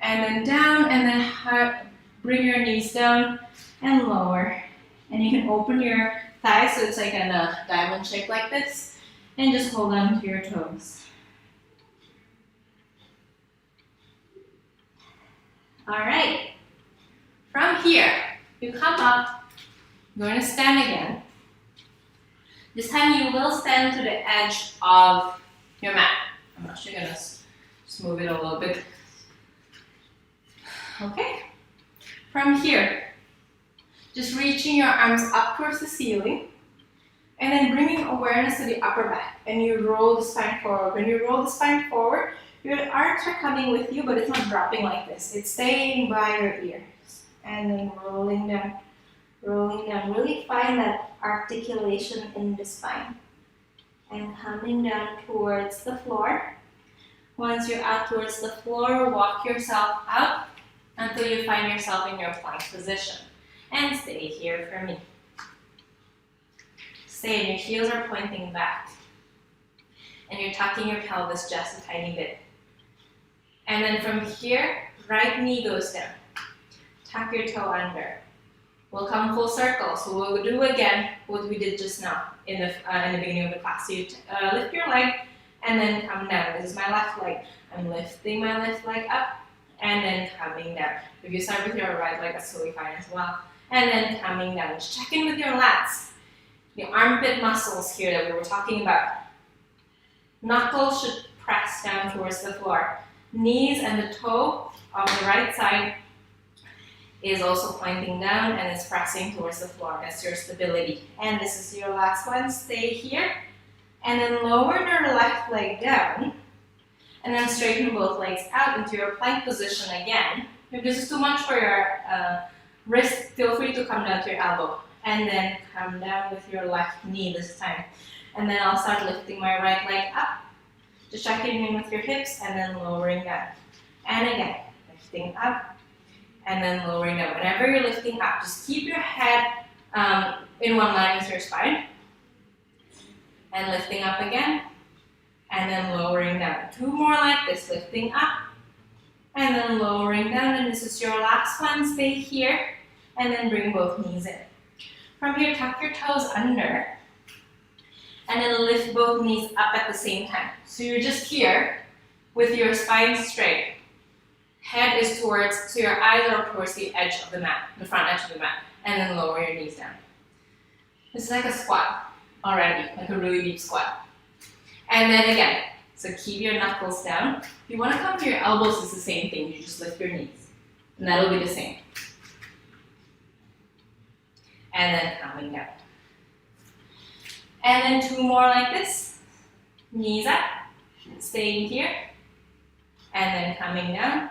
And then down, and then bring your knees down and lower. And you can open your thighs so it's like in a diamond shape like this. And just hold on to your toes. Alright. From here, you come up. You're going to stand again. This time you will stand to the edge of your mat. I'm actually going to just move it a little bit. Okay. From here, just reaching your arms up towards the ceiling and then bringing awareness to the upper back, and you roll the spine forward. When you roll the spine forward, your arms are coming with you, but it's not dropping like this. It's staying by your ears and then rolling down. Really find that articulation in the spine and coming down towards the floor. Once you're out towards the floor, walk yourself out until you find yourself in your plank position. And stay here for me. Stay, and your heels are pointing back. And you're tucking your pelvis just a tiny bit. And then from here, right knee goes down. Tuck your toe under. We'll come full circle. So we'll do again what we did just now in the beginning of the class. So you lift your leg and then come down. This is my left leg. I'm lifting my left leg up and then coming down. If you start with your right leg, that's totally fine as well. And then coming down. Just check in with your lats. The armpit muscles here that we were talking about. Knuckles should press down towards the floor. Knees and the toe of the right side is also pointing down and it's pressing towards the floor. That's your stability. And this is your last one. Stay here. And then lower your left leg down. And then straighten both legs out into your plank position again. If this is too much for your wrist, feel free to come down to your elbow. And then come down with your left knee this time. And then I'll start lifting my right leg up. Just checking in with your hips and then lowering down. And again, lifting up and then lowering down. Whenever you're lifting up, just keep your head in one line with your spine. And lifting up again. And then lowering down. 2 more like this, lifting up. And then lowering down. And this is your last one. Stay here. And then bring both knees in. From here, tuck your toes under. And then lift both knees up at the same time. So you're just here with your spine straight. Head is towards, so your eyes are towards the edge of the mat, the front edge of the mat, and then lower your knees down. This is like a squat already, like a really deep squat. And then again, so keep your knuckles down. If you want to come to your elbows, it's the same thing. You just lift your knees, and that'll be the same. And then coming down. And then 2 more like this. Knees up, staying here, and then coming down.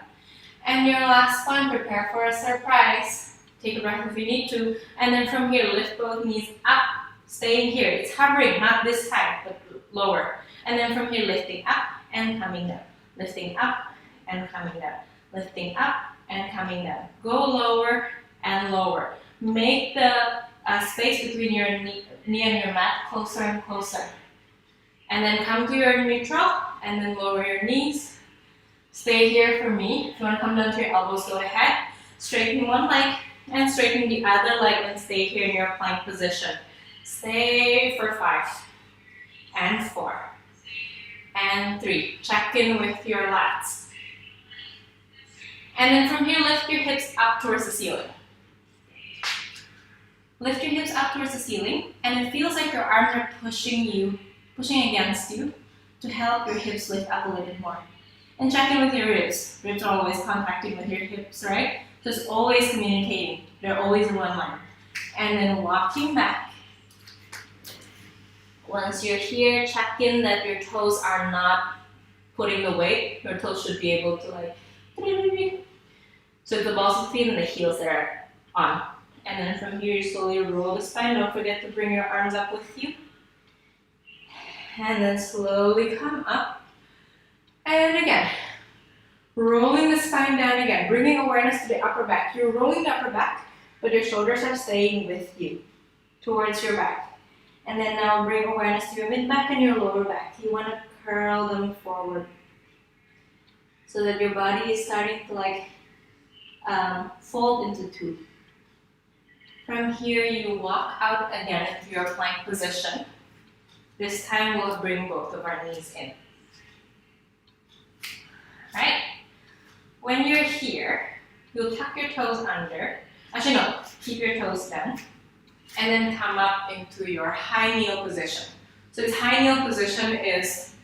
And your last one, prepare for a surprise. Take a breath if you need to. And then from here, lift both knees up, staying here. It's hovering, not this high, but lower. And then from here, lifting up and coming down. Lifting up and coming down. Lifting up and coming down. Go lower and lower. Make the space between your knee and your mat closer and closer. And then come to your neutral and then lower your knees. Stay here for me. If you want to come down to your elbows, go ahead. Straighten one leg and straighten the other leg and stay here in your plank position. Stay for 5 and 4 and 3. Check in with your lats. And then from here, lift your hips up towards the ceiling. Lift your hips up towards the ceiling, and it feels like your arms are pushing against you to help your hips lift up a little bit more. And check in with your ribs. Ribs are always contacting with your hips, right? So it's always communicating. They're always in one line. And then walking back. Once you're here, check in that your toes are not putting the weight. Your toes should be able to like, so the balls of the feet and the heels are on. And then from here, you slowly roll the spine. Don't forget to bring your arms up with you. And then slowly come up. And again, rolling the spine down again, bringing awareness to the upper back. You're rolling the upper back, but your shoulders are staying with you, towards your back. And then now bring awareness to your mid-back and your lower back. You want to curl them forward so that your body is starting to like fold into 2. From here, you walk out again into your plank position. This time we'll bring both of our knees in. Right? When you're here, you'll tuck your toes under. Actually, no, keep your toes down. And then come up into your high kneel position. So this high kneel position is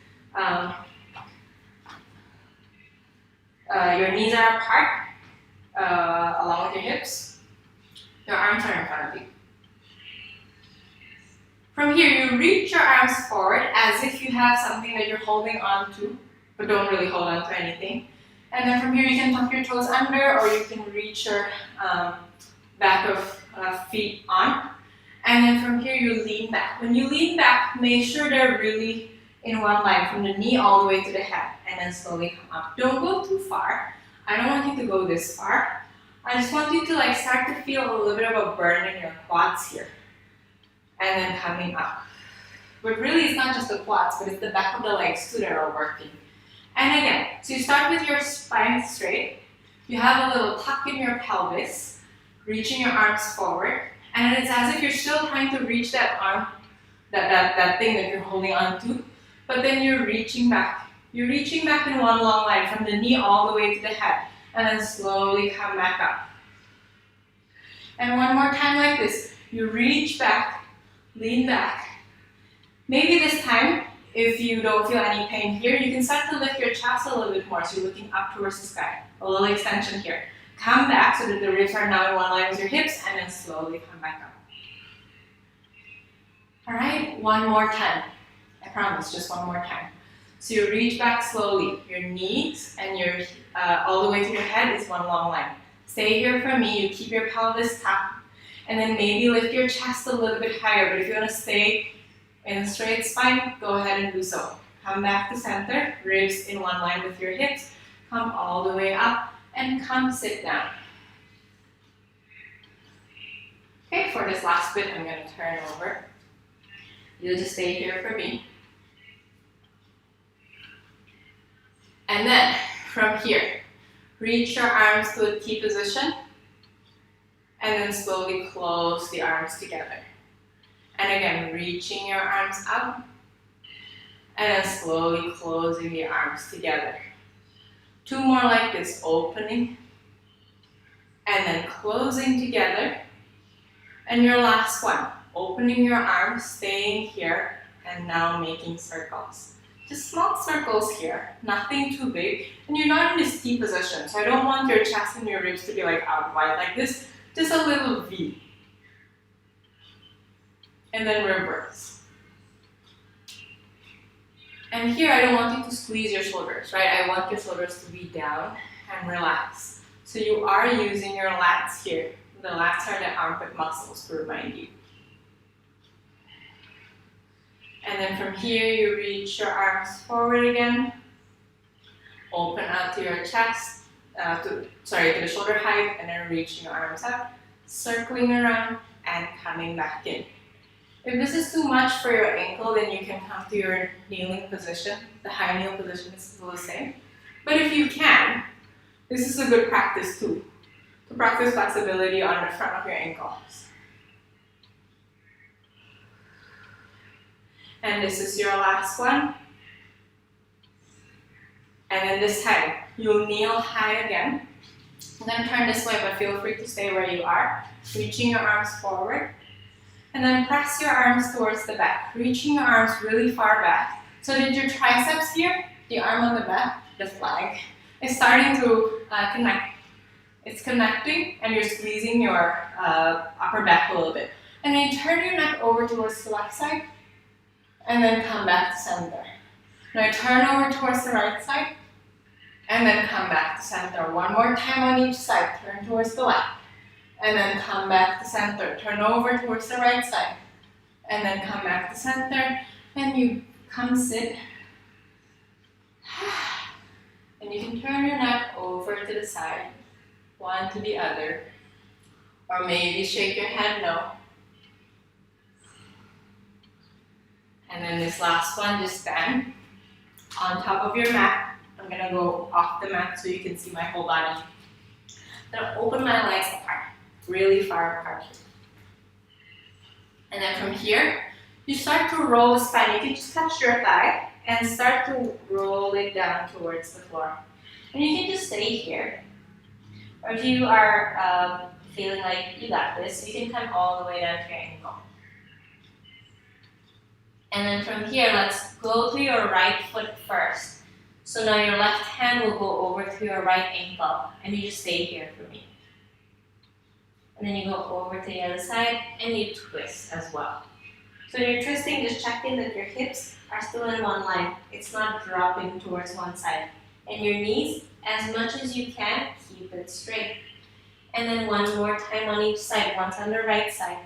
your knees are apart, along with your hips. Your arms are in front of you. From here, you reach your arms forward as if you have something that you're holding on to, but don't really hold on to anything. And then from here, you can tuck your toes under, or you can reach your back of feet on. And then from here, you lean back. When you lean back, make sure they're really in one line, from the knee all the way to the head, and then slowly come up. Don't go too far. I don't want you to go this far. I just want you to like start to feel a little bit of a burn in your quads here. And then coming up. But really, it's not just the quads, but it's the back of the legs too that are working. And again, so you start with your spine straight. You have a little tuck in your pelvis, reaching your arms forward. And it's as if you're still trying to reach that arm, that thing that you're holding on to. But then you're reaching back. You're reaching back in one long line from the knee all the way to the head. And then slowly come back up. And one more time like this. You reach back, lean back. Maybe this time, if you don't feel any pain here, you can start to lift your chest a little bit more. So you're looking up towards the sky. A little extension here. Come back so that the ribs are now in one line with your hips, and then slowly come back up. All right, one more time. I promise, just one more time. So you reach back slowly. Your knees and your all the way to your head is one long line. Stay here for me. You keep your pelvis tucked, and then maybe lift your chest a little bit higher. But if you want to stay in a straight spine, go ahead and do so. Come back to center, ribs in one line with your hips. Come all the way up and come sit down. Okay, for this last bit, I'm going to turn over. You'll just stay here for me. And then, from here, reach your arms to a T position, and then slowly close the arms together. And again, reaching your arms up, and then slowly closing the arms together. 2 more like this, opening and then closing together. And your last one, opening your arms, staying here, and now making circles. Just small circles here, nothing too big. And you're not in this T position, so I don't want your chest and your ribs to be like out wide like this. Just a little V. And then reverse. And here I don't want you to squeeze your shoulders, right? I want your shoulders to be down and relax. So you are using your lats here. The lats are the armpit muscles to remind you. And then from here you reach your arms forward again. Open out to your chest, to the shoulder height, and then reaching your arms out, circling around and coming back in. If this is too much for your ankle, then you can come to your kneeling position. The high kneel position is still the same. But if you can, this is a good practice too, to practice flexibility on the front of your ankles. And this is your last one. And then this time, you'll kneel high again. I'm going to turn this way, but feel free to stay where you are. Reaching your arms forward. And then press your arms towards the back, reaching your arms really far back so that your triceps here, the arm on the back, the flag, is starting to connect. It's connecting and you're squeezing your upper back a little bit. And then you turn your neck over towards the left side and then come back to center. Now turn over towards the right side and then come back to center. One more time on each side, turn towards the left. And then come back to center. Turn over towards the right side. And then come back to center. And you come sit. And you can turn your neck over to the side. One to the other. Or maybe shake your head no. And then this last one, just stand on top of your mat. I'm going to go off the mat so you can see my whole body. I'm going to open my legs apart. Really far apart. And then from here, you start to roll the spine. You can just touch your thigh and start to roll it down towards the floor. And you can just stay here. Or if you are feeling like you got this, you can come all the way down to your ankle. And then from here, let's go to your right foot first. So now your left hand will go over to your right ankle. And you just stay here for me. And then you go over to the other side and you twist as well. So when you're twisting, just check in that your hips are still in one line. It's not dropping towards one side. And your knees, as much as you can, keep it straight. And then one more time on each side, once on the right side.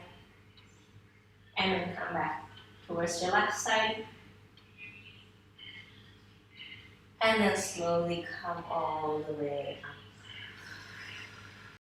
And then come back towards your left side. And then slowly come all the way up.